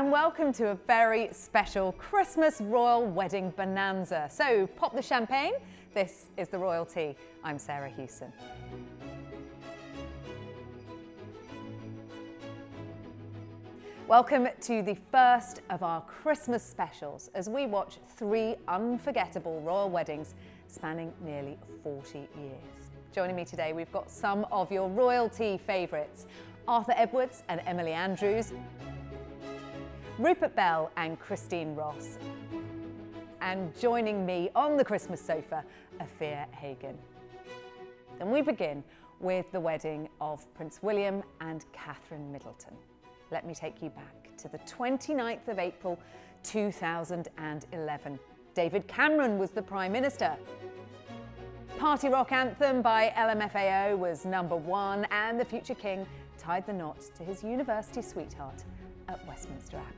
and welcome to a very special Christmas royal wedding bonanza. So pop the champagne. This is The Royalty. I'm Sarah Hewson. Welcome to the first of our Christmas specials as we watch 3 unforgettable royal weddings spanning nearly 40 years. Joining me today, we've got some of your royalty favourites: Arthur Edwards and Emily Andrews, Rupert Bell and Christine Ross, and joining me on the Christmas sofa, Afua Hagan. And we begin with the wedding of Prince William and Catherine Middleton. Let me take you back to the 29th of April 2011. David Cameron was the Prime Minister. Party rock anthem by LMFAO was #1, and the future king tied the knot to his university sweetheart at Westminster Abbey.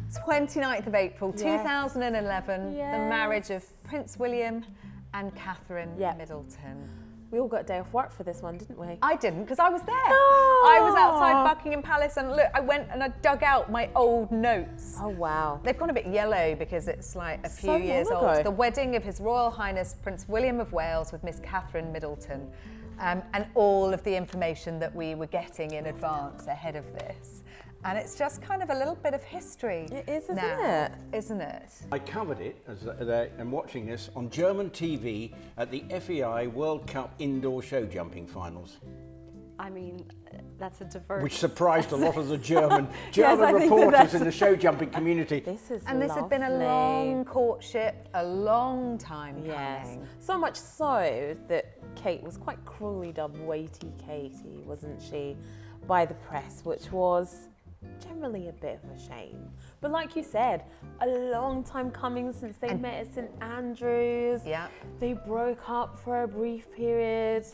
It's 29th of April 2011, the marriage of Prince William and Catherine Middleton. We all got a day off work for this one, didn't we? I didn't, because I was there. Oh. I was outside Buckingham Palace, and look, I went and I dug out my old notes. Oh, wow. They've gone a bit yellow because it's like a few So years long old. ago. The wedding of His Royal Highness Prince William of Wales with Miss Catherine Middleton, and all of the information that we were getting in advance ahead of this. And it's just kind of a little bit of history. It is, isn't now, it? Isn't it? I covered it as I'm watching this on German TV at the FEI World Cup indoor show jumping finals, I mean, that's a diverse... which surprised a lot of the German Yes, I think reporters in the show jumping community. This is And this had been a lovely. long courtship, a long time Yes. coming. So much so that Kate was quite cruelly dubbed Weighty Katie, wasn't she, by the press, which was generally a bit of a shame. But like you said, a long time coming since they met at St Andrews. Yeah. They broke up for a brief period.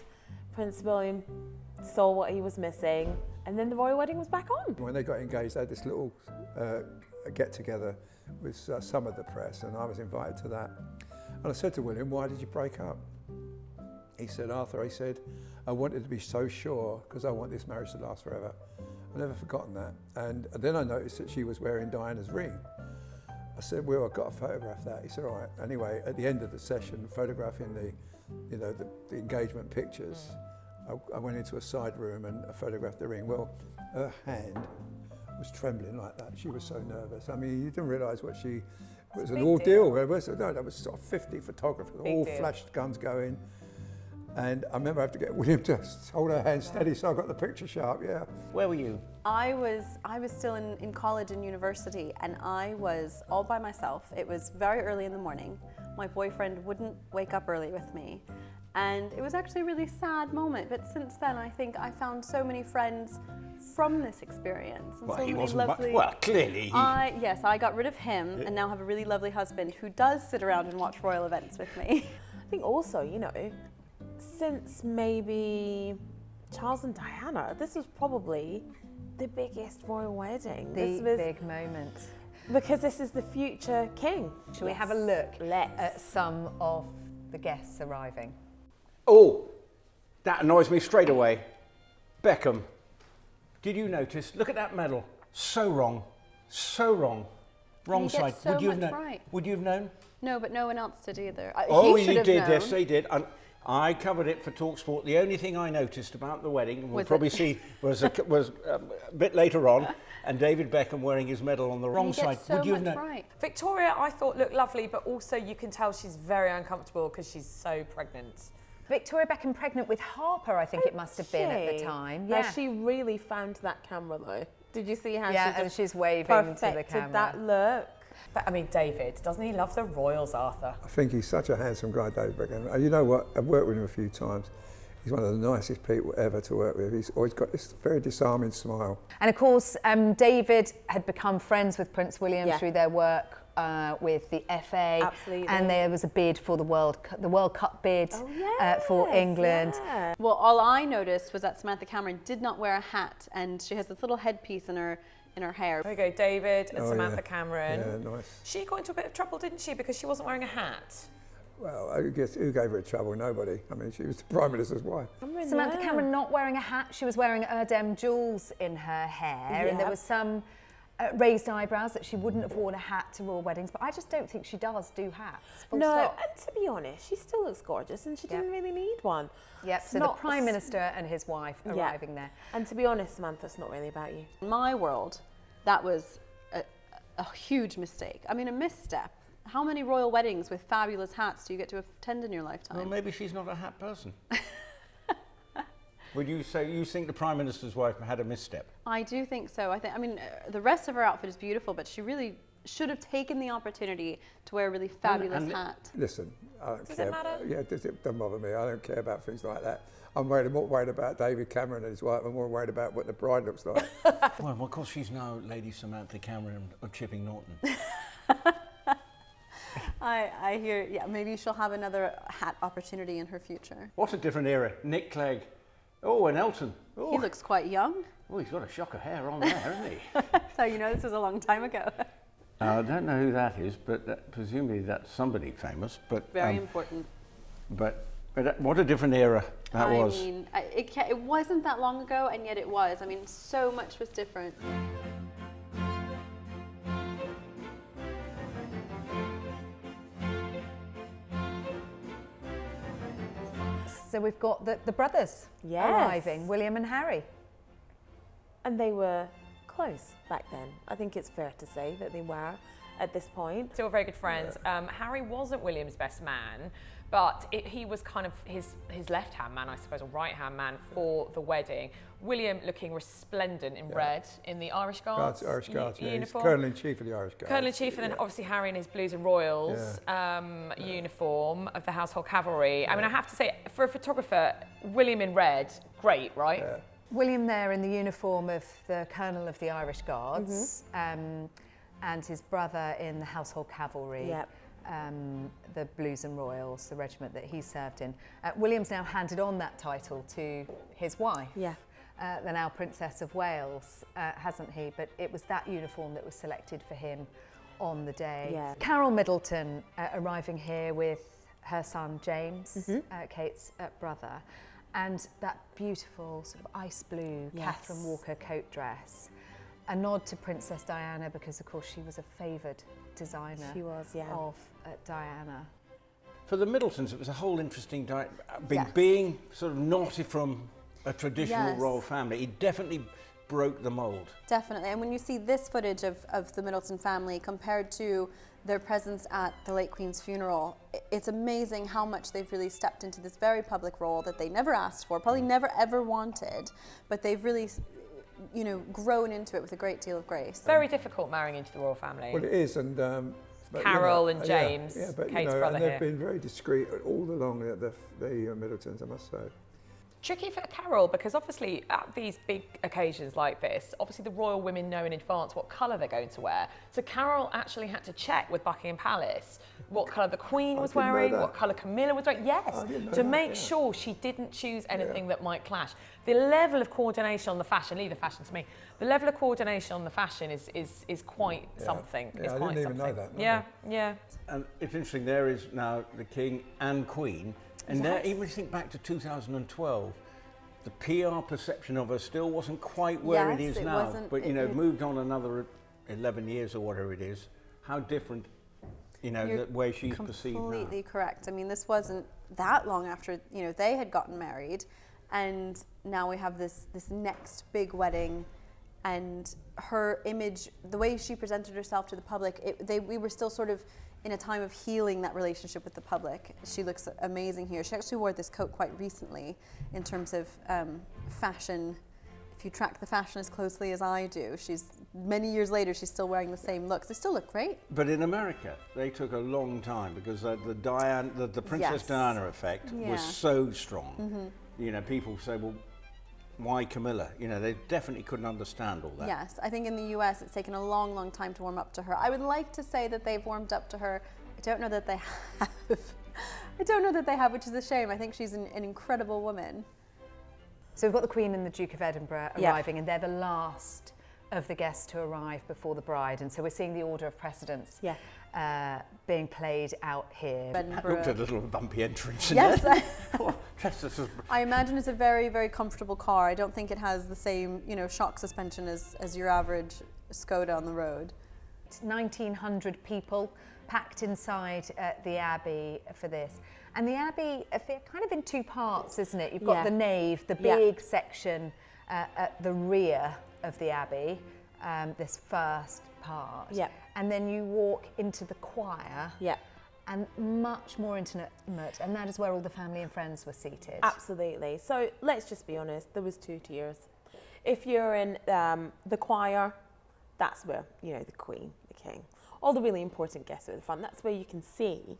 Prince William saw what he was missing, and then the royal wedding was back on. When they got engaged, they had this little get-together with some of the press, and I was invited to that. And I said to William, why did you break up? He said, Arthur, he said, I wanted to be so sure because I want this marriage to last forever. I've never forgotten that. And then I noticed that she was wearing Diana's ring. I said, well, I've got to photograph that. He said, all right. Anyway, at the end of the session, photographing the engagement pictures, I went into a side room and I photographed the ring. Well, her hand was trembling like that. She was so nervous. I mean, you didn't realise what it was an ordeal. That was sort of 50 photographers, all flash guns going. And I remember I had to get William to hold her hand steady so I got the picture sharp, yeah. Where were you? I was still in college and university, and I was all by myself. It was very early in the morning. My boyfriend wouldn't wake up early with me. And it was actually a really sad moment. But since then, I think I found so many friends from this experience. And Well, so he many wasn't lovely... well, clearly. Yes, I got rid of him and now have a really lovely husband who does sit around and watch royal events with me. I think also, you know, since maybe Charles and Diana, this was probably the biggest royal wedding. The big moment. Because this is the future king. Shall we have a look Let's. at some of the guests arriving? Oh, that annoys me straight away. Beckham, did you notice? Look at that medal. So wrong. So wrong. Wrong He side. gets so Would you have much known? right. Would you have known? No, but no one else did either. Oh, He should you have did. known. Yes, they did. And I covered it for TalkSport. The only thing I noticed about the wedding, and we'll Was probably it- see, was a bit later on, and David Beckham wearing his medal on the wrong He side. gets so Would you have much known? right. Victoria, I thought looked lovely, but also you can tell she's very uncomfortable because she's so pregnant. Victoria Beckham pregnant with Harper, I think it must have been at the time. Now, Yeah, she really found that camera though. Did you see how yeah, she and just she's waving to the perfected camera. that look? But I mean, David, doesn't he love the royals, Arthur? I think he's such a handsome guy, David Beckham. And you know what? I've worked with him a few times. He's one of the nicest people ever to work with. He's always got this very disarming smile. And of course, David had become friends with Prince William Yeah. through their work with the FA. Absolutely. And there was a bid for the World Cup bid for England. Yeah. Well, all I noticed was that Samantha Cameron did not wear a hat, and she has this little headpiece in her in her hair. There we go, David and Oh, Samantha yeah. Cameron. Yeah, nice. She got into a bit of trouble, didn't she? Because she wasn't wearing a hat. Well, I guess who gave her trouble? Nobody. I mean, she was the Prime Minister's wife. Samantha Cameron not wearing a hat. She was wearing Erdem jewels in her hair, and there Yeah. was some raised eyebrows that she wouldn't have worn a hat to royal weddings. But I just don't think she does do hats. Full No, stop. and to be honest, she still looks gorgeous, and she Yeah. didn't really need one. Yep. It's So the not- Prime Minister and his wife Yeah. arriving there. And to be honest, Samantha, it's not really about you. In my world, that was a huge mistake. I mean, a misstep. How many royal weddings with fabulous hats do you get to attend in your lifetime? Well, maybe she's not a hat person. Would you say you think the Prime Minister's wife had a misstep? I do think so. I mean, the rest of her outfit is beautiful, but she really should have taken the opportunity to wear a really fabulous and hat. Listen, I don't Does care. it matter? Yeah, it doesn't bother me. I don't care about things like that. I'm more worried about David Cameron and his wife. I'm more worried about what the bride looks like. Well, of course, she's now Lady Samantha Cameron of Chipping Norton. I hear, yeah, maybe she'll have another hat opportunity in her future. What a different era. Nick Clegg. Oh, and Elton. Oh, He looks quite young. oh, he's got a shock of hair on there, hasn't he? So you know this was a long time ago. I don't know who that is, but presumably that's somebody famous. But Very important. But what a different era that was. I mean, it wasn't that long ago, and yet it was. I mean, so much was different. So we've got the brothers Yes. arriving, William and Harry. And they were close back then. I think it's fair to say that they were at this point. Still very good friends. Harry wasn't William's best man, but he was kind of his left-hand man, I suppose, or right-hand man for the wedding. William looking resplendent in red in the Irish Guards, Irish Guards, yeah. He's uniform. Colonel-in-Chief of the Irish Guards. Colonel-in-Chief, and then obviously Harry in his Blues and Royals uniform of the Household Cavalry. I mean, I have to say, for a photographer, William in red, great, right? Yeah. William there in the uniform of the Colonel of the Irish Guards, and his brother in the Household Cavalry, Yep. the Blues and Royals, the regiment that he served in. William's now handed on that title to his wife, Yeah. the now Princess of Wales, hasn't he? But it was that uniform that was selected for him on the day. Yeah. Carol Middleton arriving here with her son James, Kate's brother, and that beautiful sort of ice blue Yes. Catherine Walker coat dress. A nod to Princess Diana because, of course, she was a favoured designer She was, yeah. of Diana. For the Middletons, it was a whole interesting Yes. being sort of not from a traditional Yes. royal family. He definitely broke the mould. Definitely. And when you see this footage of the Middleton family compared to their presence at the late Queen's funeral, it's amazing how much they've really stepped into this very public role that they never asked for, probably never ever wanted, but they've really, you know, grown into it with a great deal of grace. Very difficult marrying into the royal family. Well, it is, and but, Carol and James, yeah, but, Kate's you know, brother and they've here. been very discreet all along. The Middletons, I must say. Tricky for Carol because obviously at these big occasions like this, obviously the royal women know in advance what colour they're going to wear. So Carol actually had to check with Buckingham Palace what colour the Queen was didn't know wearing, that. what colour Camilla was wearing. Yes, I didn't know to that, make yeah. sure she didn't choose anything that might clash. The level of coordination on the fashion, leave the fashion to me, the level of coordination on the fashion is quite something. Yeah, It's I quite didn't even know something. that, no. Yeah. And it's interesting, there is now the King and Queen, and there, even if you think back to 2012, the PR perception of her still wasn't quite where it Yes, is it now. wasn't- But, you it- know, it- moved on another 11 years or whatever it is, how different, you know, You're the way she's perceived now. Completely correct. I mean, this wasn't that long after, you know, they had gotten married, and now we have this next big wedding, and her image, the way she presented herself to the public, we were still sort of in a time of healing that relationship with the public. She looks amazing here. She actually wore this coat quite recently in terms of fashion. If you track the fashion as closely as I do, many years later, she's still wearing the same looks. They still look great. But in America, they took a long time because the Princess Yes. Diana effect Yeah. was so strong. You know, people say, well, why Camilla? You know, they definitely couldn't understand all that. Yes, I think in the US it's taken a long, long time to warm up to her. I would like to say that they've warmed up to her. I don't know that they have. I don't know that they have, which is a shame. I think she's an incredible woman. So we've got the Queen and the Duke of Edinburgh Yeah. arriving, and they're the last of the guests to arrive before the bride, and so we're seeing the order of precedence being played out here. Looked at a little bumpy entrance. Yes. I I imagine it's a very, very comfortable car. I don't think it has the same, shock suspension as your average Skoda on the road. 1,900 people packed inside the Abbey for this. And the Abbey, kind of in two parts, isn't it? You've got the nave, the big section at the rear of the Abbey, this first part. Yeah. And then you walk into the choir. Yeah. And much more intimate, and that is where all the family and friends were seated. Absolutely. So let's just be honest, there was 2 tiers. If you're in the choir, that's where, the Queen, the King, all the really important guests at the front, that's where you can see.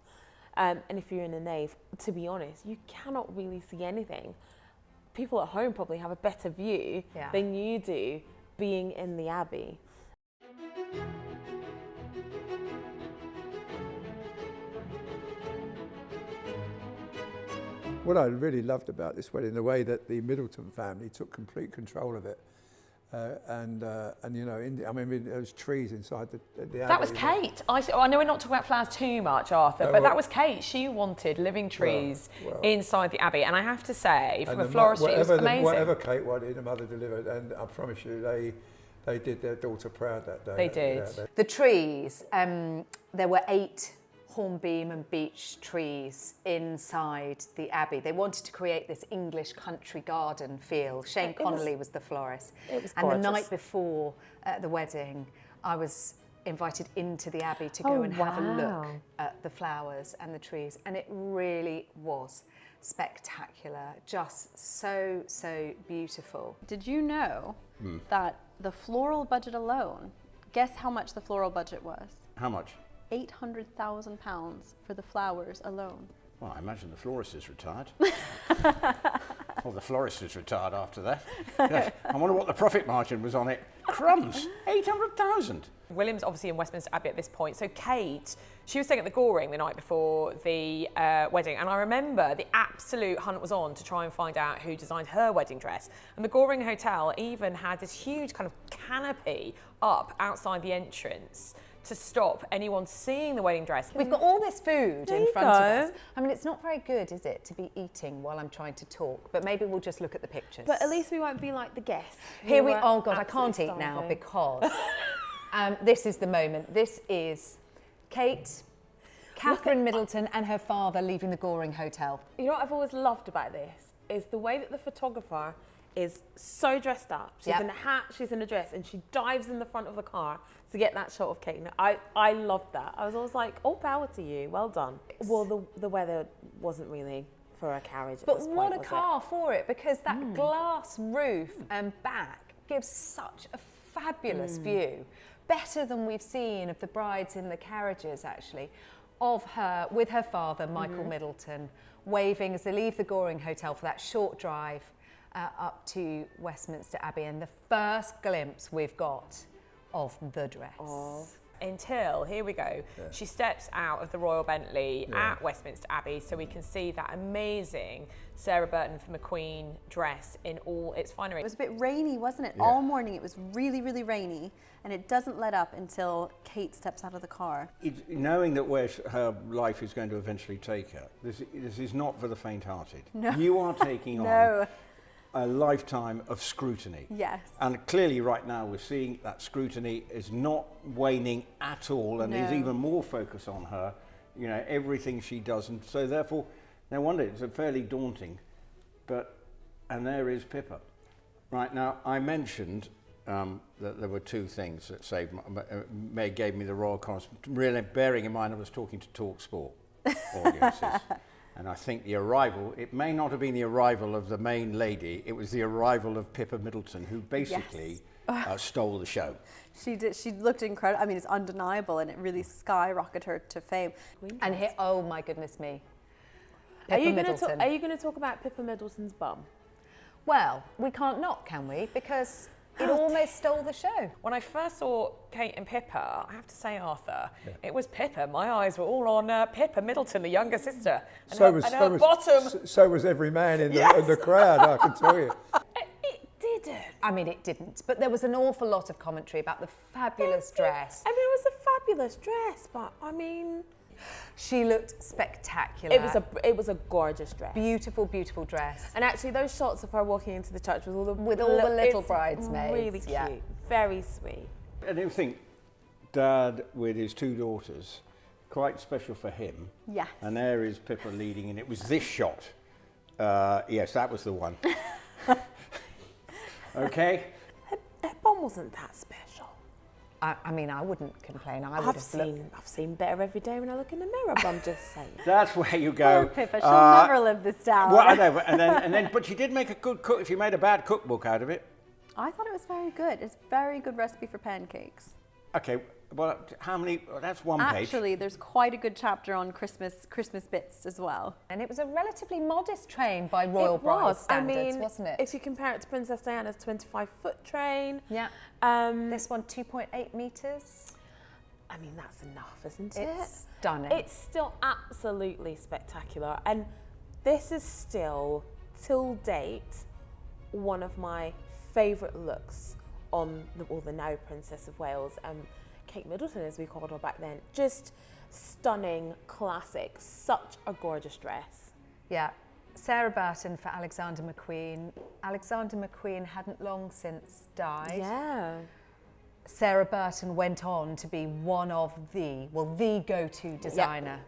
And if you're in a nave, to be honest, you cannot really see anything. People at home probably have a better view than you do being in the Abbey. What I really loved about this wedding, the way that the Middleton family took complete control of it. There was trees inside the Abbey. That was Kate. I know we're not talking about flowers too much, Arthur, but that was Kate. She wanted living trees inside the Abbey, and I have to say, from a floristry, it was amazing. Whatever Kate wanted, the mother delivered, and I promise you, they did their daughter proud that day. They did. The trees, there were 8 hornbeam and beech trees inside the Abbey. They wanted to create this English country garden feel. Shane Connolly was the florist. It was gorgeous. And the night before the wedding, I was invited into the Abbey to go and have a look at the flowers and the trees, and it really was spectacular, just so, so beautiful. Did you know that the floral budget alone, guess how much the floral budget was? How much? £800,000 for the flowers alone. Well, I imagine the florist is retired. Well, the florist is retired after that. Yeah. I wonder what the profit margin was on it. Crumbs, 800,000. William's obviously in Westminster Abbey at this point. So Kate, she was staying at the Goring the night before the wedding. And I remember the absolute hunt was on to try and find out who designed her wedding dress. And the Goring Hotel even had this huge kind of canopy up outside the entrance to stop anyone seeing the wedding dress. We've got all this food There in you front of go. us. I mean, it's not very good, is it, to be eating while I'm trying to talk? But maybe we'll just look at the pictures. But at least we won't be like the guests. Here we, who were oh God, I can't absolutely eat now starving. because this is the moment. This is Kate, Catherine Middleton and her father leaving the Goring Hotel. You know what I've always loved about this is the way that the photographer is so dressed up. She's in a hat, she's in a dress, and she dives in the front of the car to get that shot of Kate. I loved that. I was always like, all power to you, well done. Well, the weather wasn't really for a carriage at But this what point, a car for it, because that glass roof and back gives such a fabulous view. Better than we've seen of the brides in the carriages, actually, of her with her father, Michael Middleton, waving as they leave the Goring Hotel for that short drive up to Westminster Abbey, and the first glimpse we've got of the dress. Until, here we go, she steps out of the Royal Bentley at Westminster Abbey, so we can see that amazing Sarah Burton for McQueen dress in all its finery. It was a bit rainy, wasn't it? All morning it was really, really rainy, and it doesn't let up until Kate steps out of the car. Knowing that where her life is going to eventually take her, this is not for the faint-hearted. No. You are taking on a lifetime of scrutiny. Yes. And clearly right now we're seeing that scrutiny is not waning at all, and is even more focused on her, everything she does. And so therefore, no wonder it's a fairly daunting. And there is Pippa. Right now, I mentioned that there were 2 things that saved Meg gave me the royal correspondent, really bearing in mind I was talking to TalkSport audiences. And I think the arrival, it may not have been the arrival of the main lady, it was the arrival of Pippa Middleton, who basically stole the show. She did. She looked incredible. I mean, it's undeniable, and it really skyrocketed her to fame. And here, oh my goodness me, Are Pippa you Middleton. going to talk about Pippa Middleton's bum? Well, we can't not, can we? Because it almost stole the show. When I first saw Kate and Pippa, I have to say, Arthur, it was Pippa. My eyes were all on Pippa Middleton, the younger sister. And her bottom. So was every man in the crowd, I can tell you. It did did. I mean, it didn't, but there was an awful lot of commentary about the fabulous dress. I mean, it was a fabulous dress, but I mean, She looked spectacular. it was a gorgeous dress. Beautiful, beautiful dress. And actually, those shots of her walking into the church with all the little it's bridesmaids. really cute, yeah. very sweet. I do think Dad with his 2 daughters, quite special for him. Yes. And there is Pippa leading, and it was this shot. Yes, that was the one. Okay. Her bum wasn't that special. I mean, I wouldn't complain. I've seen better every day when I look in the mirror. But I'm just saying. That's where you go. Poor Pippa, she'll never live this down. Well, I know, but she did make a good cook. She made a bad cookbook out of it. I thought it was very good. It's a very good recipe for pancakes. Okay, well, how many? Well, that's one page. Actually, there's quite a good chapter on Christmas bits as well. And it was a relatively modest train by royal bride standards, wasn't it? If you compare it to Princess Diana's 25-foot train. Yeah. This one, 2.8 metres. I mean, that's enough, isn't it? It's stunning. It's still absolutely spectacular. And this is still, till date, one of my favourite looks on the now Princess of Wales. Kate Middleton, as we called her back then. Just stunning, classic, such a gorgeous dress. Yeah. Sarah Burton for Alexander McQueen. Alexander McQueen hadn't long since died. Yeah. Sarah Burton went on to be one of the go-to designer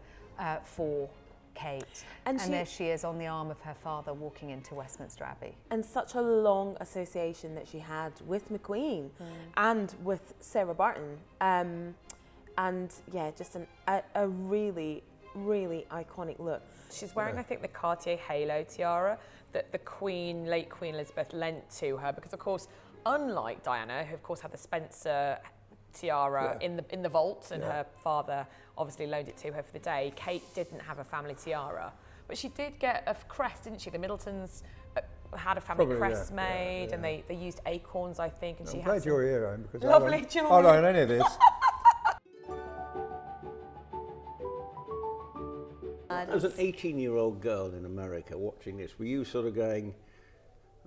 for Kate. And there she is on the arm of her father walking into Westminster Abbey. And such a long association that she had with McQueen and with Sarah Burton. And yeah, just a really, really iconic look. She's wearing, I think, the Cartier halo tiara that the late Queen Elizabeth lent to her, because of course, unlike Diana, who of course had the Spencer tiara in the vault, and her father obviously loaned it to her for the day, Kate didn't have a family tiara, but she did get a crest, didn't she? The Middletons had a family crest made, and they used acorns, I think, and I'm she glad had you're here, Anne, because lovely I jewellery. don't know any of this. As an 18-year-old girl in America watching this, were you sort of going,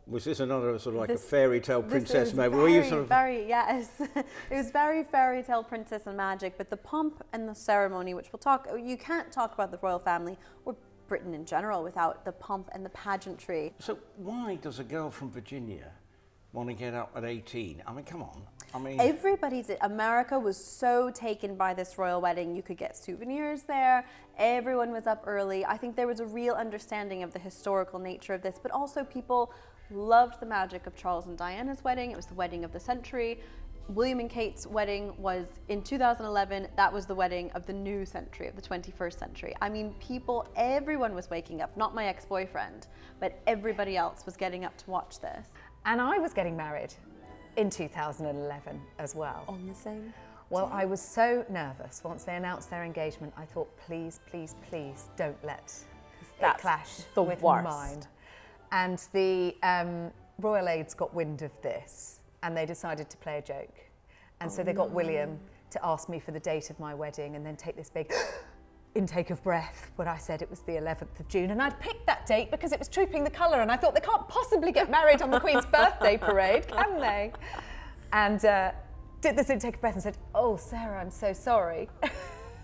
was this another sort of like a fairy tale princess moment? Were you sort of yes. It was very fairy tale princess and magic, but the pomp and the ceremony, which you can't talk about the royal family or Britain in general without the pomp and the pageantry. So why does a girl from Virginia want to get up at 18? I mean, come on. I mean, everybody did. America was so taken by this royal wedding. You could get souvenirs there. Everyone was up early. I think there was a real understanding of the historical nature of this, but also people loved the magic of Charles and Diana's wedding. It was the wedding of the century. William and Kate's wedding was in 2011. That was the wedding of the new century, of the 21st century. I mean, everyone was waking up, not my ex-boyfriend, but everybody else was getting up to watch this. And I was getting married in 2011 as well. On the same? Well, I was so nervous once they announced their engagement. I thought, please, please, please don't let it clash with mine. And the royal aides got wind of this and they decided to play a joke. And so they got William to ask me for the date of my wedding and then take this big intake of breath when I said it was the 11th of June. And I'd picked that date because it was trooping the colour, and I thought they can't possibly get married on the Queen's birthday parade, can they? And did this intake of breath and said, oh, Sarah, I'm so sorry.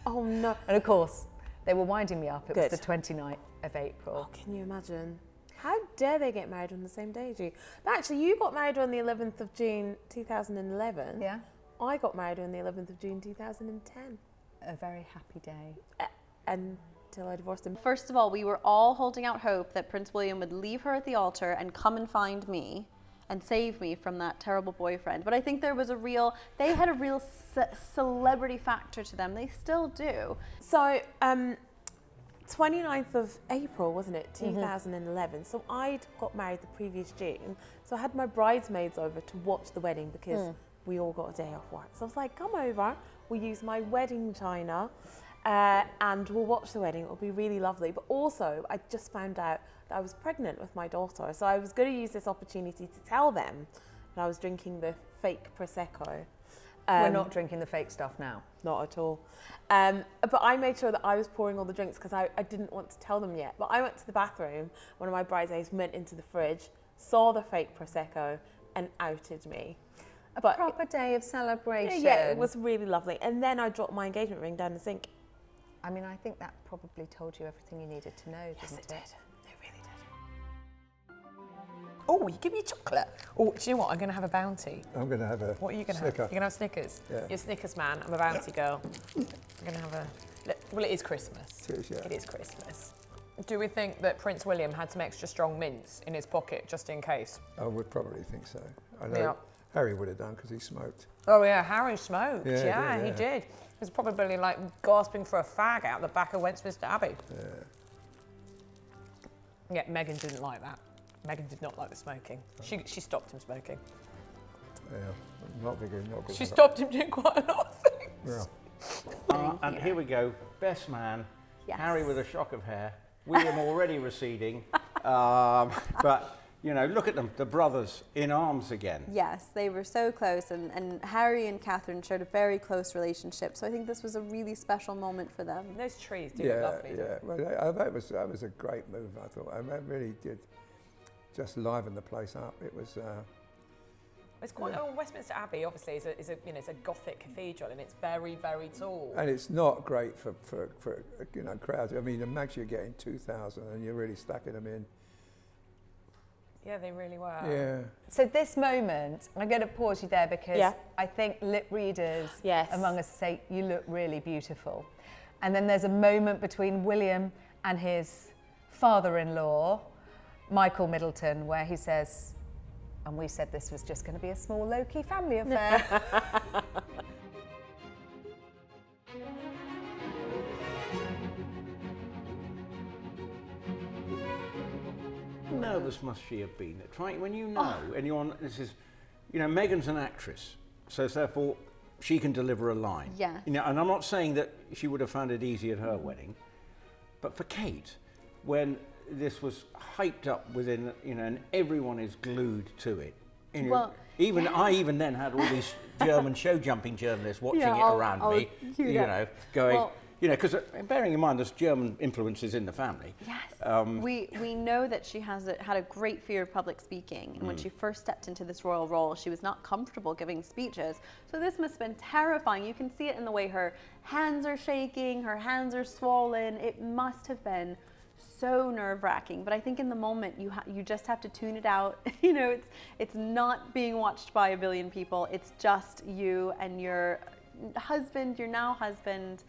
Oh, no. And of course, they were winding me up. It was the 29th of April. Oh, can you imagine? How dare they get married on the same day as you? But actually, you got married on the 11th of June 2011. Yeah. I got married on the 11th of June 2010. A very happy day. Until I divorced him. First of all, we were all holding out hope that Prince William would leave her at the altar and come and find me and save me from that terrible boyfriend. But I think they had a real celebrity factor to them. They still do. So, 29th of April, wasn't it? 2011. So I'd got married the previous June. So I had my bridesmaids over to watch the wedding because we all got a day off work. So I was like, come over, we'll use my wedding china and we'll watch the wedding. It'll be really lovely. But also, I just found out that I was pregnant with my daughter. So I was going to use this opportunity to tell them that I was drinking the fake Prosecco. We're not drinking the fake stuff now. Not at all. But I made sure that I was pouring all the drinks because I didn't want to tell them yet. But I went to the bathroom, one of my bridesmaids went into the fridge, saw the fake Prosecco, and outed me. A proper day of celebration. Yeah, it was really lovely. And then I dropped my engagement ring down the sink. I mean, I think that probably told you everything you needed to know, didn't it? It really did. Oh, you give me chocolate. Oh, do you know what? I'm going to have a bounty. I'm going to have a What are you going to have? Snicker. You're going to have Snickers? Yeah. You're a Snickers man. I'm a bounty girl. I'm going to have a... Well, it is Christmas. It is, yeah. It is Christmas. Do we think that Prince William had some extra strong mints in his pocket just in case? I would probably think so. I know Yeah. Harry would have done because he smoked. Oh yeah, Harry smoked. Yeah, He yeah. did. He was probably like gasping for a fag out the back of Westminster Abbey. Yeah, Meghan didn't like that. Meghan did not like the smoking. She stopped him smoking. Yeah, not good. Not good. She stopped him doing quite a lot of things. Yeah. And here we go, best man, Yes. Harry with a shock of hair, William already receding, but you know, look at them, the brothers in arms again. Yes, they were so close, and Harry and Catherine shared a very close relationship. So I think this was a really special moment for them. Those trees do look lovely. Yeah. Well, that was a great move. I thought. I really did just liven the place up. It was. It's quite. Oh, Westminster Abbey obviously is a you know, it's a Gothic cathedral and it's very, very tall. And it's not great for you know, crowds. I mean, imagine you're getting 2,000 and you're really stacking them in. Yeah, they really were. Yeah. So this moment, I'm going to pause you there because Yeah. I think lip readers Yes. among us say, you look really beautiful. And then there's a moment between William and his father-in-law, Michael Middleton, where he says, and we said this was just going to be a small low-key family affair. Nervous must she have been? Trying when you know, and you're on. This is, you know, Meghan's an actress, so therefore she can deliver a line. Yes. You know, and I'm not saying that she would have found it easy at her wedding, but for Kate, when this was hyped up within, you know, and everyone is glued to it. You know, Well, I even then had all these German show jumping journalists watching Yeah, it I'll- around I'll me. hear You that. know, going. Well- you know, because bearing in mind there's German influences in the family. Yes. We know that she had a great fear of public speaking, and when she first stepped into this royal role, she was not comfortable giving speeches. So this must have been terrifying. You can see it in the way her hands are shaking, her hands are swollen. It must have been so nerve-wracking. But I think in the moment you just have to tune it out. You know, it's not being watched by a billion people. It's just you and your husband, your now husband.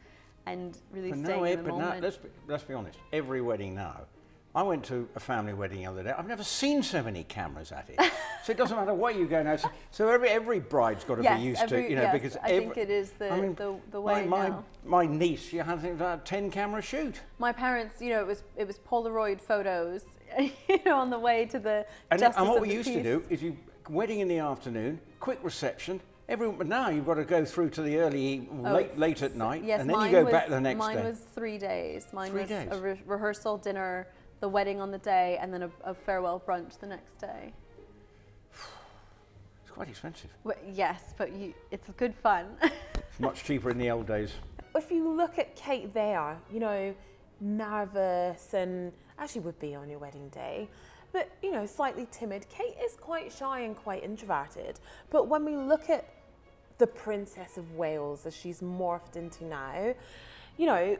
And really staying in the moment. Let's be honest. Every wedding now, I went to a family wedding the other day. I've never seen so many cameras at it. So it doesn't matter what you go now. So every bride's got to be used to, you know, yes, because I think it is the way now. My niece, she had about a 10-camera shoot. My parents, you know, it was Polaroid photos, you know, on the way to the And justice what of we the used to peace. do is wedding in the afternoon, quick reception. But now you've got to go through to the late at night, Yes, and then you go back the next mine day. was 3 days. Mine 3 was days. a rehearsal, dinner, the wedding on the day, and then a farewell brunch the next day. It's quite expensive. Well, yes, but it's good fun. It's much cheaper in the old days. If you look at Kate there, you know, nervous and as she would be on your wedding day, but, you know, slightly timid. Kate is quite shy and quite introverted. But when we look at the Princess of Wales as she's morphed into now, you know,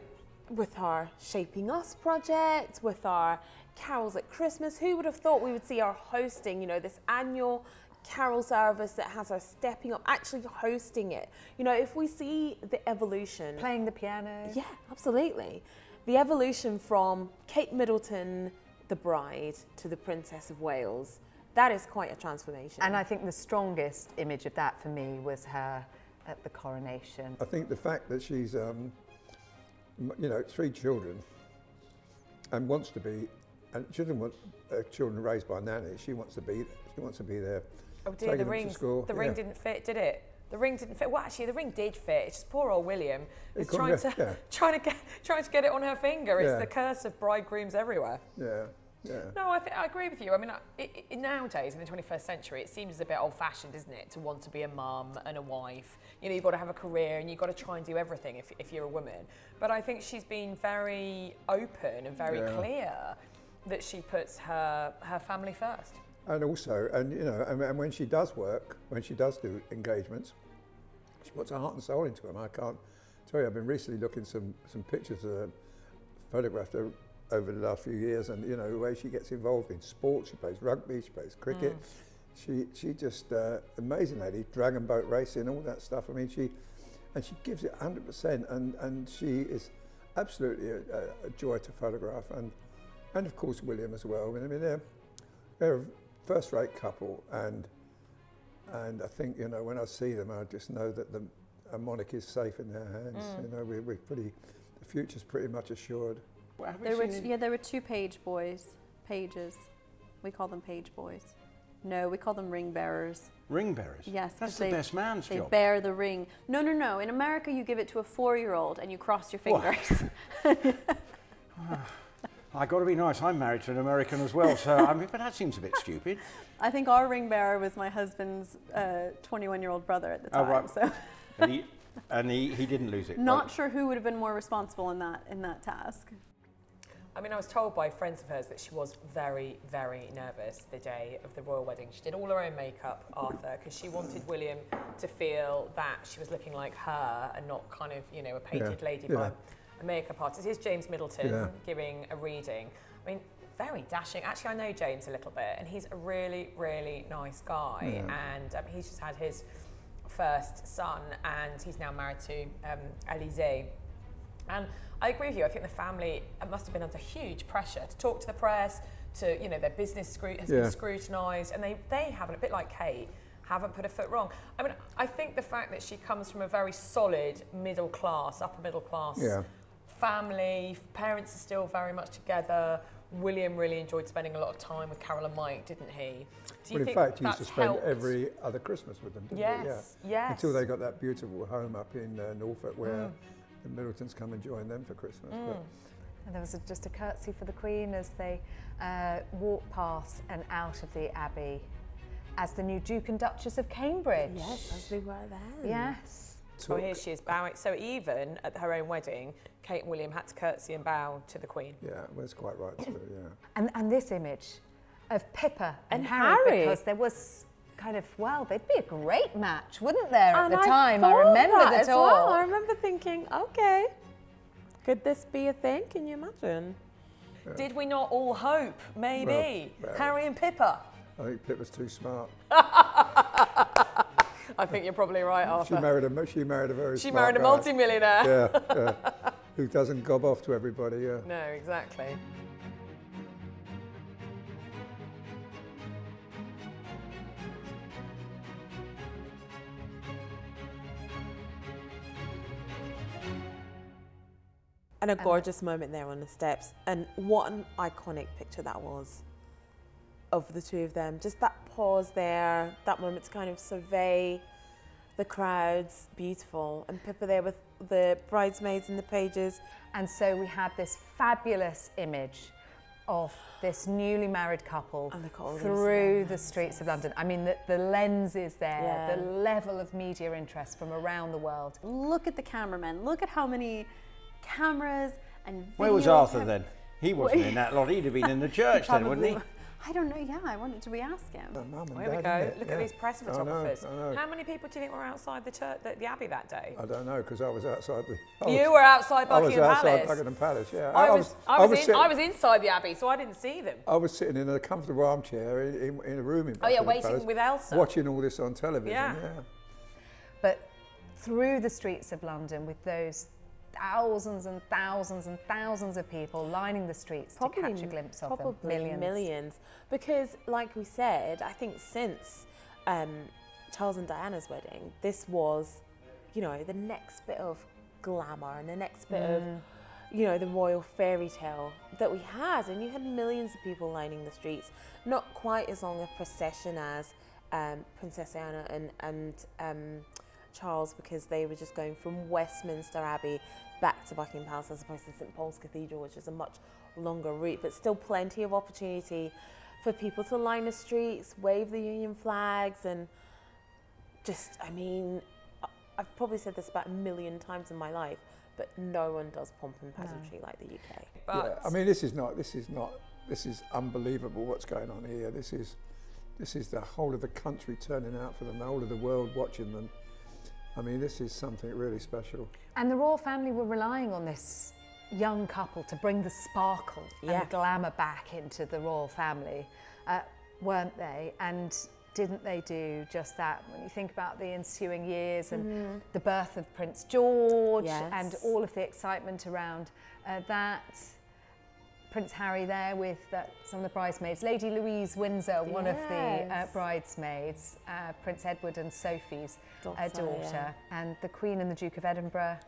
with our Shaping Us project, with our Carols at Christmas, who would have thought we would see her hosting, you know, this annual carol service that has her stepping up, actually hosting it. You know, if we see the evolution. Playing the piano. Yeah, absolutely. The evolution from Kate Middleton, the bride, to the Princess of Wales, that is quite a transformation. And I think the strongest image of that for me was her at the coronation. I think the fact that she's, you know, 3 children, and wants to be, and she doesn't want children raised by nannies. She wants to be there. Oh dear, taking the them ring. to school. The ring didn't fit, did it? The ring didn't fit. Well, actually, the ring did fit. It's just poor old William is trying to get it on her finger. It's Yeah. the curse of bridegrooms everywhere. Yeah. Yeah. No, I agree with you. I mean, nowadays in the 21st century, it seems a bit old-fashioned, isn't it, to want to be a mum and a wife. You know, you've got to have a career and you've got to try and do everything if you're a woman. But I think she's been very open and very clear that she puts her family first. And also, and you know, and when she does work, when she does do engagements, she puts her heart and soul into them. I can't tell you, I've been recently looking some pictures of her photographed over the last few years, and you know, the way she gets involved in sports. She plays rugby, she plays cricket. She just amazing lady, dragon boat racing, all that stuff. I mean, she gives it 100%, and she is absolutely a joy to photograph, and of course William as well. I mean, they're a first-rate couple, and I think, you know, when I see them, I just know that the monarch is safe in their hands. You know, we're pretty, the future's pretty much assured. Well, There were two page boys, pages. We call them page boys. No, we call them ring bearers. Ring bearers? Yes. That's the best man's They job. bear the ring. No. In America, you give it to a 4-year-old and you cross your fingers. I got to be nice. I'm married to an American as well, so I mean, but that seems a bit stupid. I think our ring bearer was my husband's 21-year-old brother at the time. Oh, right. So And he didn't lose it. not right? sure who would have been more responsible in that task. I mean, I was told by friends of hers that she was very, very nervous the day of the royal wedding. She did all her own makeup, Arthur, because she wanted William to feel that she was looking like her and not kind of, you know, a painted lady by a makeup artist. Here's James Middleton giving a reading. I mean, very dashing. Actually, I know James a little bit, and he's a really, really nice guy. And he's just had his first son, and he's now married to Alizé. And I agree with you. I think the family must have been under huge pressure to talk to the press, to, you know, their business has been scrutinised, and they haven't, a bit like Kate, haven't put a foot wrong. I mean, I think the fact that she comes from a very solid middle class, upper middle class family, parents are still very much together. William really enjoyed spending a lot of time with Carol and Mike, didn't he? Do you Well, in think fact, he used to that's spend helped? every other Christmas with them, didn't he? Yes. Until they got that beautiful home up in Norfolk where the Middletons come and join them for Christmas. But And there was just a curtsy for the Queen as they walked past and out of the Abbey as the new Duke and Duchess of Cambridge. Yes, as they were then. Yes. Oh, here she is bowing. So even at her own wedding, Kate and William had to curtsy and bow to the Queen. yeah, well, it's quite right too, yeah. And this image of Pippa and And Harry, Harry. because there was kind of, well, they'd be a great match, wouldn't there, at And the time? I thought remember that the as talk. well. I remember thinking, okay, could this be a thing? Can you imagine? Did we not all hope, maybe, Well, Harry and Pippa? I think Pippa's too smart. I think you're probably right, Arthur. She married a very She smart married a guy. multi-millionaire. Yeah, who doesn't gob off to everybody, yeah. No, exactly. And a gorgeous moment there on the steps. And what an iconic picture that was of the two of them. Just that pause there, that moment to kind of survey the crowds, beautiful. And Pippa there with the bridesmaids and the pages. And so we had this fabulous image of this newly married couple And look at all these through the lenses. streets of London. I mean, the lens is there, Yeah. the level of media interest from around the world. Look at the cameramen. Look at how many cameras and video. Where was Arthur then? He wasn't in that lot. He'd have been in the church then, wouldn't he? I don't know. Yeah, I wanted to re-ask him. Mum and Here we Dad, go. isn't it? Look Yeah. at these press I know, photographers. I know. How many people do you think were outside the church, the Abbey that day? I don't know, because I was outside the... You were outside I was Buckingham outside Palace. Buckingham Palace, yeah. I was sitting- inside the Abbey, so I didn't see them. I was sitting in a comfortable armchair in a room in Oh yeah, Buckingham waiting Palace, with Elsa. watching all this on television, Yeah. But through the streets of London with those thousands and thousands and thousands of people lining the streets to catch a glimpse of them. Probably millions. Because, like we said, I think since Charles and Diana's wedding, this was, you know, the next bit of glamour and the next bit of, you know, the royal fairy tale that we had. And you had millions of people lining the streets. Not quite as long a procession as Princess Diana and Charles, because they were just going from Westminster Abbey back to Buckingham Palace as opposed to St Paul's Cathedral, which is a much longer route, but still plenty of opportunity for people to line the streets, wave the Union flags, and just, I mean, I've probably said this about a million times in my life, but no one does pomp and pageantry like the UK. But I mean, this is unbelievable what's going on here. This is this is the whole of the country turning out for them, the whole of the world watching them. I mean, this is something really special. And the royal family were relying on this young couple to bring the sparkle and the glamour back into the royal family, weren't they? And didn't they do just that? When you think about the ensuing years and the birth of Prince George and all of the excitement around that, Prince Harry there with some of the bridesmaids, Lady Louise Windsor, one of the bridesmaids, Prince Edward and Sophie's daughter, and the Queen and the Duke of Edinburgh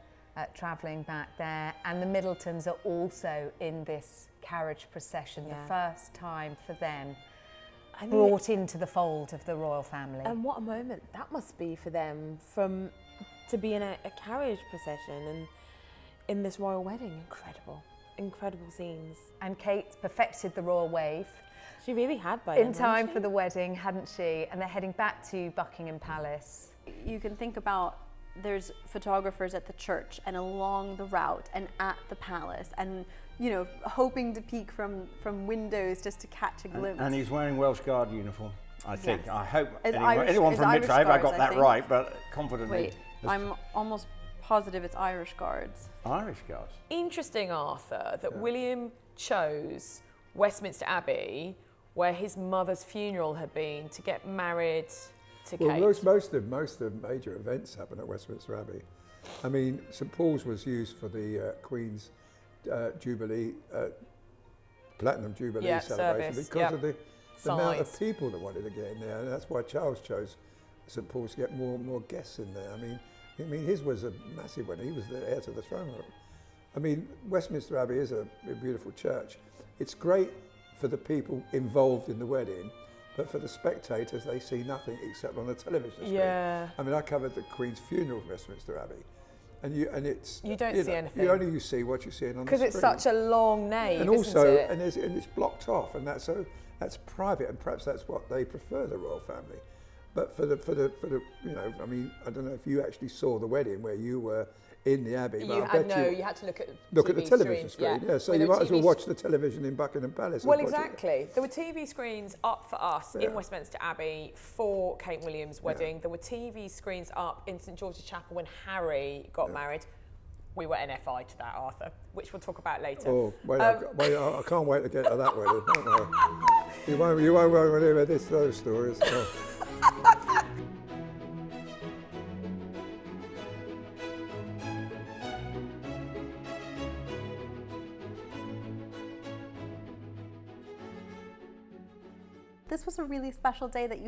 travelling back there, and the Middletons are also in this carriage procession, the first time for them brought into the fold of the royal family. And what a moment that must be for them, to be in a carriage procession and in this royal wedding. Incredible scenes. And Kate perfected the royal wave. She really had by in time for the wedding, hadn't she? And they're heading back to Buckingham Palace. You can think about, there's photographers at the church and along the route and at the palace, and you know, hoping to peek from windows just to catch a glimpse. And he's wearing Welsh Guard uniform, I think. Yes. I hope It's anyone from Irish Mitchell, I hope I Guards, got I that think. right, but confidently. Wait, I'm almost positive it's Irish Guards. Irish Guards. Interesting, Arthur, that William chose Westminster Abbey, where his mother's funeral had been, to get married to Kate. Well, most of the major events happen at Westminster Abbey. I mean, St Paul's was used for the Queen's Jubilee, Platinum Jubilee celebration service, because of the amount of Size. people that wanted to get in there, and that's why Charles chose St Paul's to get more guests in there. I mean, his was a massive one. He was the heir to the throne. I mean, Westminster Abbey is a beautiful church. It's great for the people involved in the wedding, but for the spectators, they see nothing except on the television screen. Yeah. I mean, I covered the Queen's funeral at Westminster Abbey, and you don't see anything. You see what you're seeing on the screen. Because it's such a long nave, and also, isn't it? and it's blocked off, and that's private, and perhaps that's what they prefer, the royal family. But for the you know, I mean, I don't know if you actually saw the wedding where you were in the Abbey. You had to look at the television screen. Yeah, so you might as well watch the television in Buckingham Palace. Well, exactly. There were TV screens up for us in Westminster Abbey for Kate and William's wedding. There were TV screens up in St George's Chapel when Harry got married. We were NFI to that, Arthur, which we'll talk about later. Oh, wait, I can't wait to get to that wedding. You won't remember those stories. Oh. This was a really special day that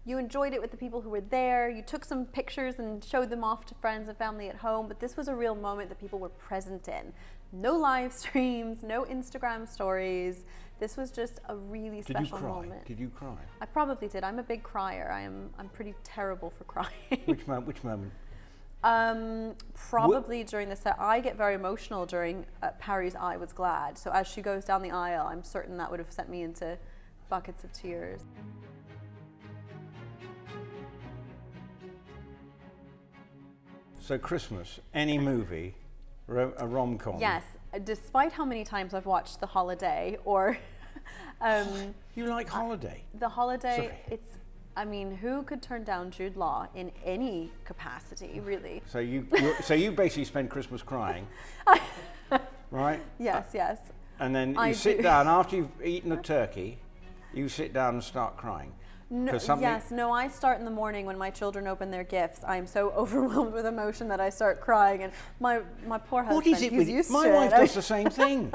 you enjoyed it with the people who were there. You took some pictures and showed them off to friends and family at home, but this was a real moment that people were present in. No live streams, no Instagram stories. This was just a really special moment. Did you cry? I probably did. I'm a big crier. I'm pretty terrible for crying. Which moment? Probably during the set. I get very emotional during Parry's I Was Glad. So as she goes down the aisle, I'm certain that would have sent me into buckets of tears. So Christmas, any movie, a rom-com? Yes, despite how many times I've watched The Holiday or You like Holiday? The Holiday, Sorry. I mean, who could turn down Jude Law in any capacity, really? So you basically spend Christmas crying, right? Yes. And then I you sit do. down after you've eaten a turkey. You sit down and start crying. No, I start in the morning when my children open their gifts. I'm so overwhelmed with emotion that I start crying, and my poor husband, What is it he's with you? used My to wife it. does the same thing.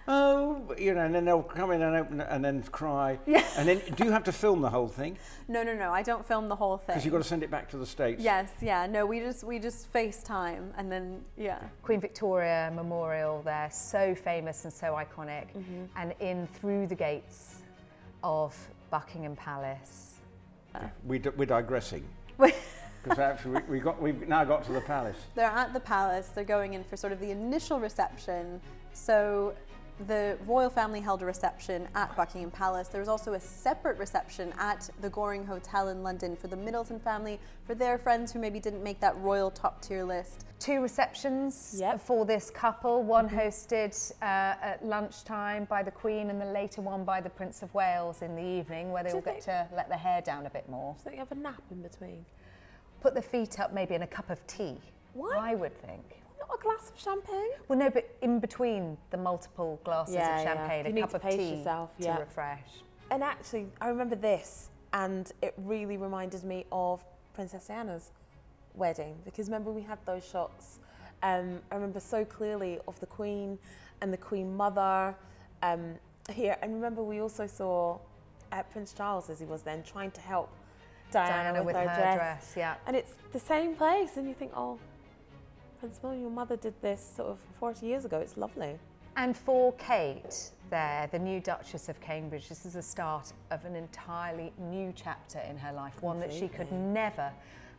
Oh, you know, and then they'll come in and open it and then cry. Yeah. And then, do you have to film the whole thing? No, I don't film the whole thing. Because you've got to send it back to the States. Yes, yeah, no, we just FaceTime, and then, yeah. Queen Victoria Memorial there, so famous and so iconic, and in through the gates of Buckingham Palace. We're digressing. Because actually we've now got to the palace. They're at the palace, they're going in for sort of the initial reception. So the royal family held a reception at Buckingham Palace. There was also a separate reception at the Goring Hotel in London for the Middleton family, for their friends who maybe didn't make that royal top tier list. 2 receptions Yep. for this couple, one hosted at lunchtime by the Queen and the later one by the Prince of Wales in the evening, where they all get to let their hair down a bit more. So you have a nap in between. Put their feet up maybe in a cup of tea, What? I would think. Not a glass of champagne? Well, no, but in between the multiple glasses Yeah, of yeah. champagne, You a need cup to of pace tea yourself, to yeah. refresh. And actually, I remember this, and it really reminded me of Princess Diana's wedding, because remember we had those shots. I remember so clearly of the Queen and the Queen Mother here. And remember we also saw Prince Charles, as he was then, trying to help Diana with her dress. Yeah. And it's the same place, and you think, oh, Prince William, your mother did this sort of 40 years ago. It's lovely. And for Kate there, the new Duchess of Cambridge, this is the start of an entirely new chapter in her life, one that she could never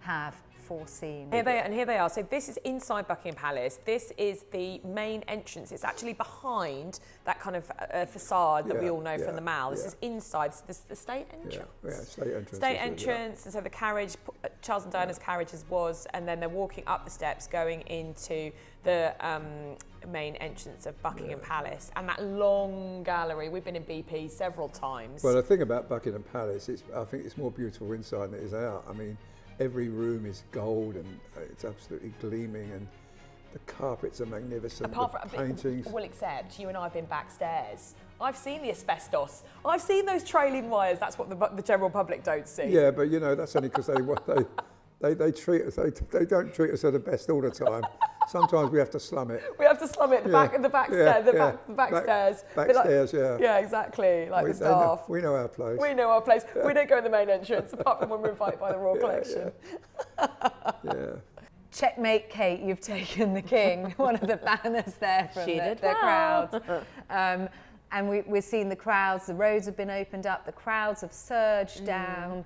have foreseen. Here they are. So this is inside Buckingham Palace. This is the main entrance. It's actually behind that kind of facade that we all know from the Mall. This is inside. This is the state entrance. Yeah, state entrance. State entrance, and so the carriage, Charles and Diana's carriages was, and then they're walking up the steps going into the main entrance of Buckingham Palace, and that long gallery. We've been in BP several times. Well, the thing about Buckingham Palace, I think it's more beautiful inside than it is out. I mean, every room is gold and it's absolutely gleaming, and the carpets are magnificent. Apart the from paintings. Well, except you and I have been backstairs. I've seen the asbestos. I've seen those trailing wires. That's what the general public don't see. Yeah, but you know that's only because they treat us. They don't treat us at the best all the time. Sometimes we have to slum it. We have to slum it the back stairs. Backstairs, yeah. Yeah, exactly. Like the staff. We know our place. We know our place. We don't go in the main entrance, apart from when we're invited by the Royal Collection. Yeah. Checkmate, Kate, you've taken the king, one of the banners there from the crowds. And we've seen the crowds, the roads have been opened up, the crowds have surged down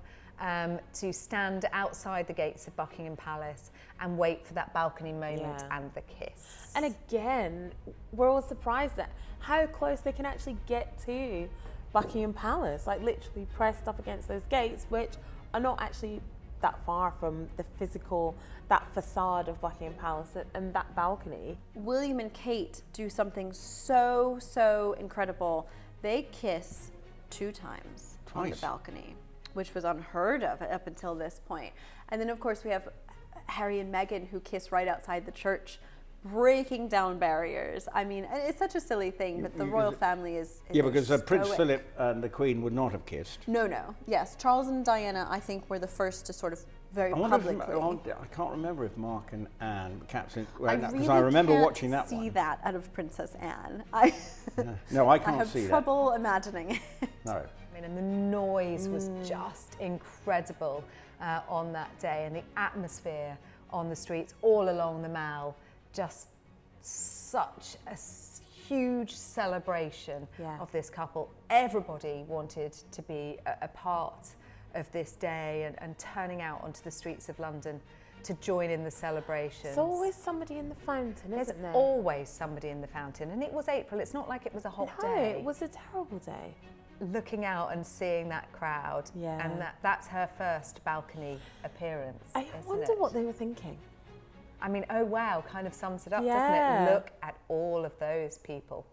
to stand outside the gates of Buckingham Palace and wait for that balcony moment and the kiss. And again, we're all surprised at how close they can actually get to Buckingham Palace, like literally pressed up against those gates, which are not actually that far from the physical, that facade of Buckingham Palace and that balcony. William and Kate do something so incredible. They kiss 2 times on the balcony, which was unheard of up until this point. And then of course we have Harry and Meghan, who kiss right outside the church, breaking down barriers. I mean, it's such a silly thing, but the royal family is because stoic. Prince Philip and the Queen would not have kissed. No. Yes, Charles and Diana, I think, were the first to sort of very publicly. I can't remember if Mark and Anne, Captain, I because really I remember can't watching that see one. that out of Princess Anne. No, I I can't have see trouble imagining it. that. No. I mean, and the noise was just incredible on that day, and the atmosphere on the streets all along the Mall, just such a huge celebration of this couple. Everybody wanted to be a part of this day and turning out onto the streets of London to join in the celebrations. There's always somebody in the fountain, isn't there? There's always somebody in the fountain, and it was April. It's not like it was a hot day. It was a terrible day. Looking out and seeing that crowd, and that's her first balcony appearance. I wonder what they were thinking. I mean, oh wow, kind of sums it up, doesn't Yeah. it? Look at all of those people.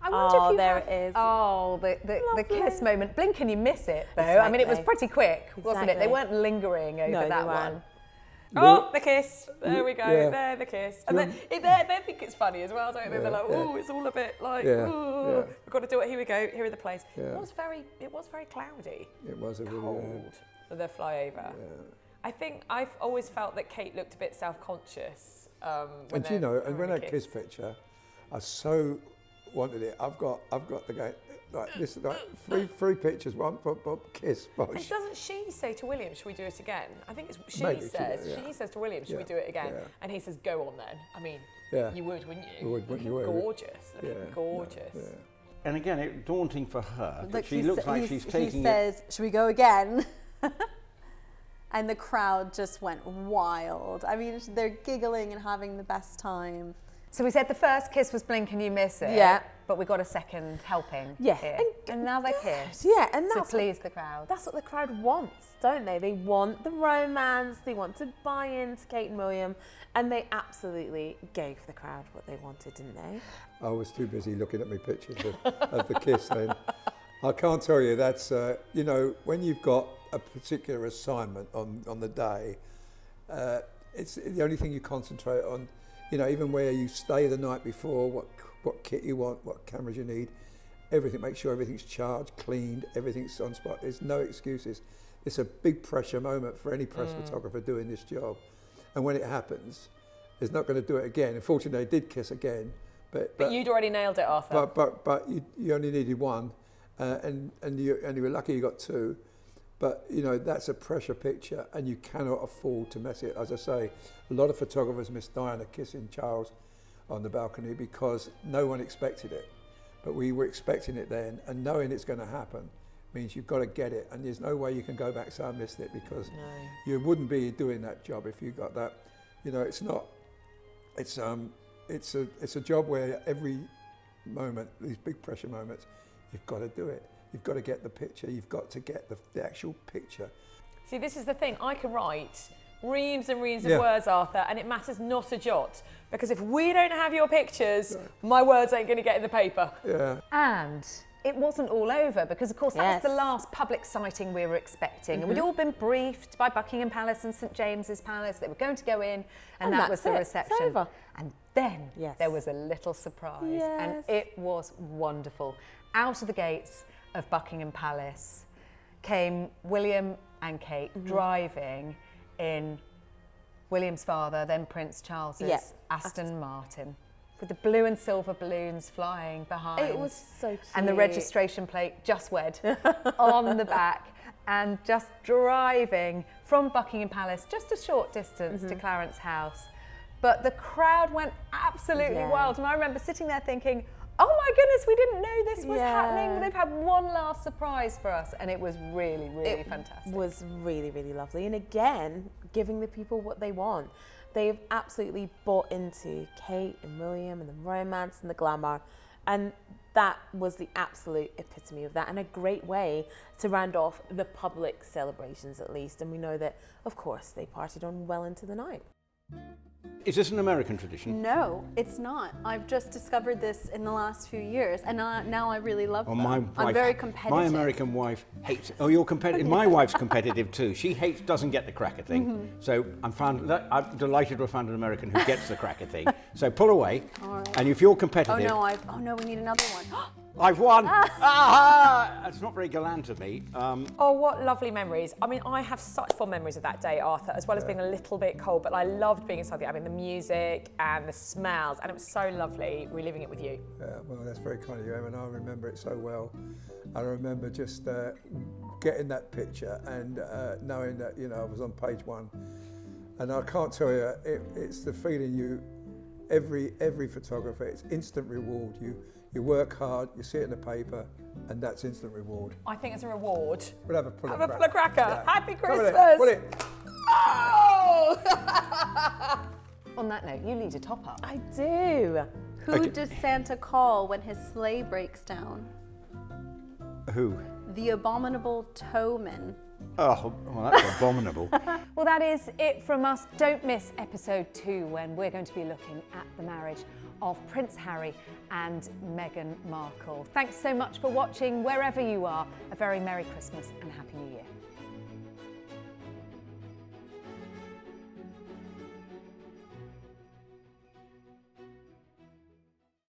I wonder if you there have, it is. Oh, the kiss moment. Blink and you miss it, though. I mean, it was Exactly. pretty quick, wasn't it? They Exactly. weren't lingering over No, they that weren't. one. Oh, the kiss. There we go. Yeah. There, the kiss. And then they think it's funny as well, don't they? They're like, oh, it's all a bit like, ooh, we've got to do it. Here we go. Here are the plays. Yeah. It was very cloudy. It was a really Cold. With their flyover. I think I've always felt that Kate looked a bit self-conscious. And do you know, and when I kiss picture, I so wanted it. I've got the game like this, like three pictures, one kiss. And doesn't she say to William, should we do it again? I think it's she Maybe, says. yeah. She says to William, should we do it again? Yeah. And he says, go on then. I mean, Yeah. you would, wouldn't you? You would, wouldn't you? Looking gorgeous. Looking Yeah. gorgeous. Yeah. And again, it's daunting for her. But Look, she looks like she's taking He says, should we go again? And the crowd just went wild. I mean, they're giggling and having the best time. So we said the first kiss was blink and you miss it. Yeah. But we got a second helping. Yeah. Here. And now they kiss. Yeah, and to that's please the crowd. That's what the crowd wants, don't they? They want the romance, they want to buy into Kate and William, and they absolutely gave the crowd what they wanted, didn't they? I was too busy looking at my pictures of the kiss then. I can't tell you, that's, you know, when you've got a particular assignment on the day, it's the only thing you concentrate on, you know, even where you stay the night before, what kit you want, what cameras you need, everything, make sure everything's charged, cleaned, everything's on spot. There's no excuses. It's a big pressure moment for any press photographer doing this job. And when it happens, there's not going to do it again. Unfortunately, they did kiss again. But you'd already nailed it, Arthur. But you only needed one, and you were lucky you got two. But you know, that's a pressure picture, and you cannot afford to mess it. As I say, a lot of photographers miss Diana kissing Charles on the balcony because no one expected it. But we were expecting it then, and knowing it's going to happen means you've got to get it, and there's no way you can go back and say I missed it, because you wouldn't be doing that job if you got that. You know, it's not. It's a job where every moment, these big pressure moments, you've got to do it. You've got to get the picture. You've got to get the actual picture. See, this is the thing. I can write reams and reams of words, Arthur, and it matters not a jot. Because if we don't have your pictures, my words ain't going to get in the paper. Yeah. And it wasn't all over, because of course that was the last public sighting we were expecting. And we'd all been briefed by Buckingham Palace and St James's Palace. They were going to go in, and that was the reception. It's over. And then there was a little surprise, and it was wonderful. Out of the gates of Buckingham Palace came William and Kate driving in William's father, then Prince Charles's Aston Martin, with the blue and silver balloons flying behind. It was so cute. And the registration plate, Just Wed, on the back, and just driving from Buckingham Palace, just a short distance to Clarence House. But the crowd went absolutely wild. And I remember sitting there thinking, oh my goodness, we didn't know this was happening. They've had one last surprise for us. And it was really, really fantastic. It was really, really lovely. And again, giving the people what they want. They've absolutely bought into Kate and William and the romance and the glamour. And that was the absolute epitome of that, and a great way to round off the public celebrations at least. And we know that, of course, they partied on well into the night. Is this an American tradition? No, it's not. I've just discovered this in the last few years, and now I really love them. I'm very competitive. My American wife hates it. Oh, you're competitive. My wife's competitive too. She doesn't get the cracker thing. So I'm delighted to have found an American who gets the cracker thing. So pull away. All right. And if you're competitive... Oh no, we need another one. I've won! That's not very gallant of me. Oh, what lovely memories. I mean, I have such fond memories of that day, Arthur, as well as being a little bit cold, but I loved being inside the Abbey, the music and the smells, and it was so lovely reliving it with you. Yeah, well, that's very kind of you, Em, and I remember it so well. I remember just getting that picture and knowing that, you know, I was on page one. And I can't tell you, it's the feeling every photographer, it's instant reward. You work hard, you see it in the paper, and that's instant reward. I think it's a reward. We'll have a pull of cracker. Yeah. Happy Pull Christmas! it. Oh! On that note, you need a top up. I do. Who does Santa call when his sleigh breaks down? Who? The abominable Towman. Oh, well, that's abominable. Well, that is it from us. Don't miss episode 2, when we're going to be looking at the marriage of Prince Harry and Meghan Markle. Thanks so much for watching. Wherever you are, a very Merry Christmas and Happy New Year.